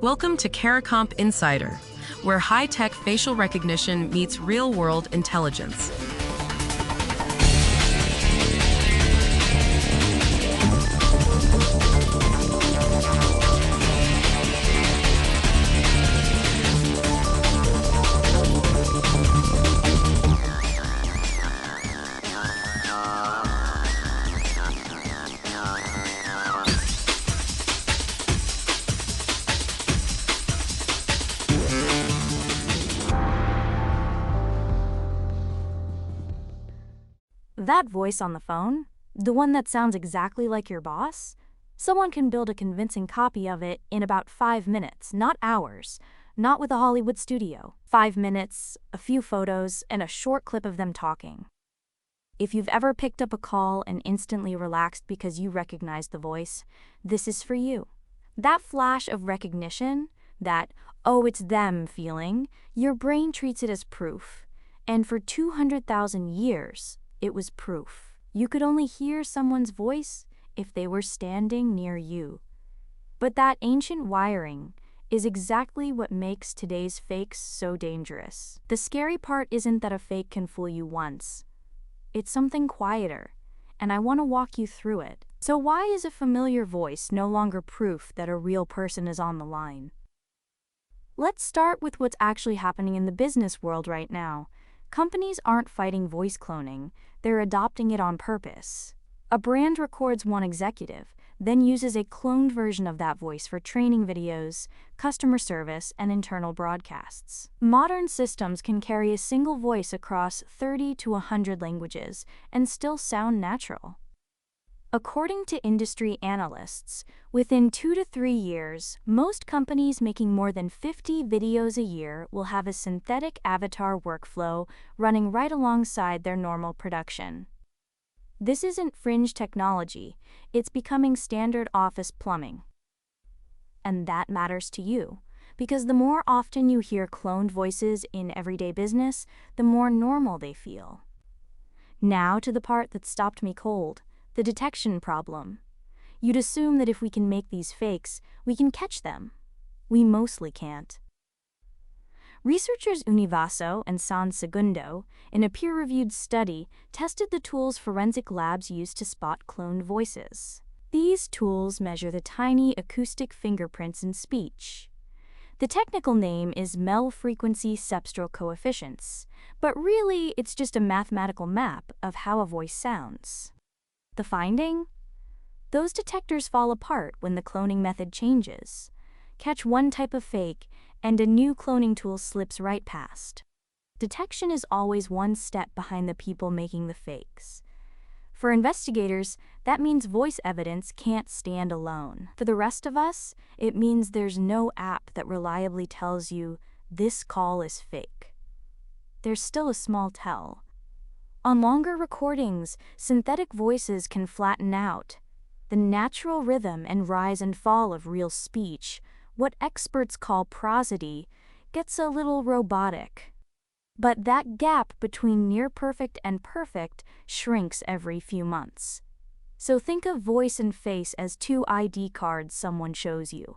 Welcome to Caracomp Insider, where high-tech facial recognition meets real-world intelligence. That voice on the phone, the one that sounds exactly like your boss, someone can build a convincing copy of it in about 5 minutes, not hours, not with a Hollywood studio. 5 minutes, a few photos, and a short clip of them talking. If you've ever picked up a call and instantly relaxed because you recognized the voice, this is for you. That flash of recognition, that, oh, it's them feeling, your brain treats it as proof. And for 200,000 years, it was proof. You could only hear someone's voice if they were standing near you. But that ancient wiring is exactly what makes today's fakes so dangerous. The scary part isn't that a fake can fool you once. It's something quieter, and I want to walk you through it. So why is a familiar voice no longer proof that a real person is on the line? Let's start with what's actually happening in the business world right now. Companies aren't fighting voice cloning, they're adopting it on purpose. A brand records one executive, then uses a cloned version of that voice for training videos, customer service, and internal broadcasts. Modern systems can carry a single voice across 30 to 100 languages and still sound natural. According to industry analysts, within 2 to 3 years, most companies making more than 50 videos a year will have a synthetic avatar workflow running right alongside their normal production. This isn't fringe technology, it's becoming standard office plumbing. And that matters to you, because the more often you hear cloned voices in everyday business, the more normal they feel. Now to the part that stopped me cold. The detection problem. You'd assume that if we can make these fakes, we can catch them. We mostly can't. Researchers Univaso and San Segundo, in a peer-reviewed study, tested the tools forensic labs use to spot cloned voices. These tools measure the tiny acoustic fingerprints in speech. The technical name is Mel-frequency cepstral coefficients, but really it's just a mathematical map of how a voice sounds. The finding? Those detectors fall apart when the cloning method changes. Catch one type of fake, and a new cloning tool slips right past. Detection is always one step behind the people making the fakes. For investigators, that means voice evidence can't stand alone. For the rest of us, it means there's no app that reliably tells you this call is fake. There's still a small tell. On longer recordings, synthetic voices can flatten out. The natural rhythm and rise and fall of real speech, what experts call prosody, gets a little robotic. But that gap between near-perfect and perfect shrinks every few months. So think of voice and face as two ID cards someone shows you.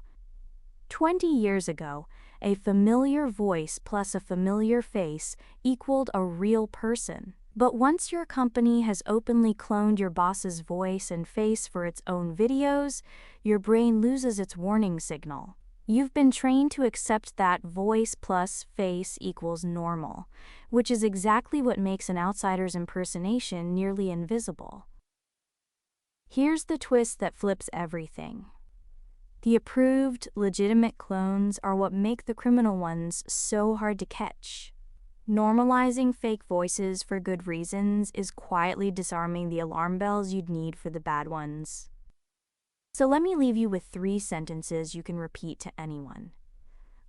20 years ago, a familiar voice plus a familiar face equaled a real person. But once your company has openly cloned your boss's voice and face for its own videos, your brain loses its warning signal. You've been trained to accept that voice plus face equals normal, which is exactly what makes an outsider's impersonation nearly invisible. Here's the twist that flips everything. The approved, legitimate clones are what make the criminal ones so hard to catch. Normalizing fake voices for good reasons is quietly disarming the alarm bells you'd need for the bad ones. So let me leave you with 3 sentences you can repeat to anyone.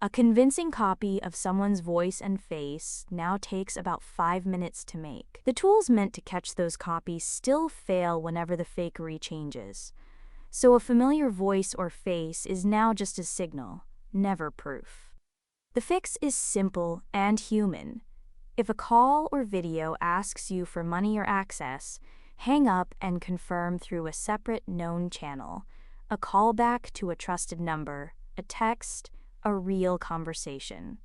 A convincing copy of someone's voice and face now takes about 5 minutes to make. The tools meant to catch those copies still fail whenever the fakery changes. So a familiar voice or face is now just a signal, never proof. The fix is simple and human. If a call or video asks you for money or access, hang up and confirm through a separate known channel, a callback to a trusted number, a text, a real conversation.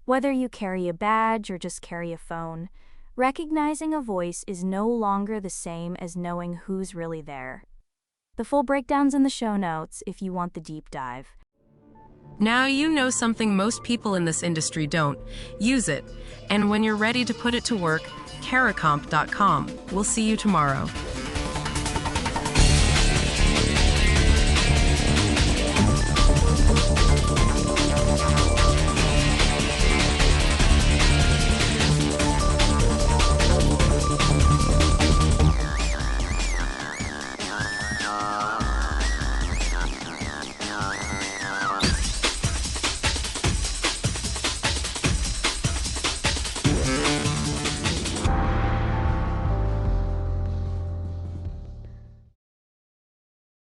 Whether you carry a badge or just carry a phone, recognizing a voice is no longer the same as knowing who's really there. The full breakdown's in the show notes if you want the deep dive. Now you know something most people in this industry don't. Use it. And when you're ready to put it to work, Caracomp.com. We'll see you tomorrow.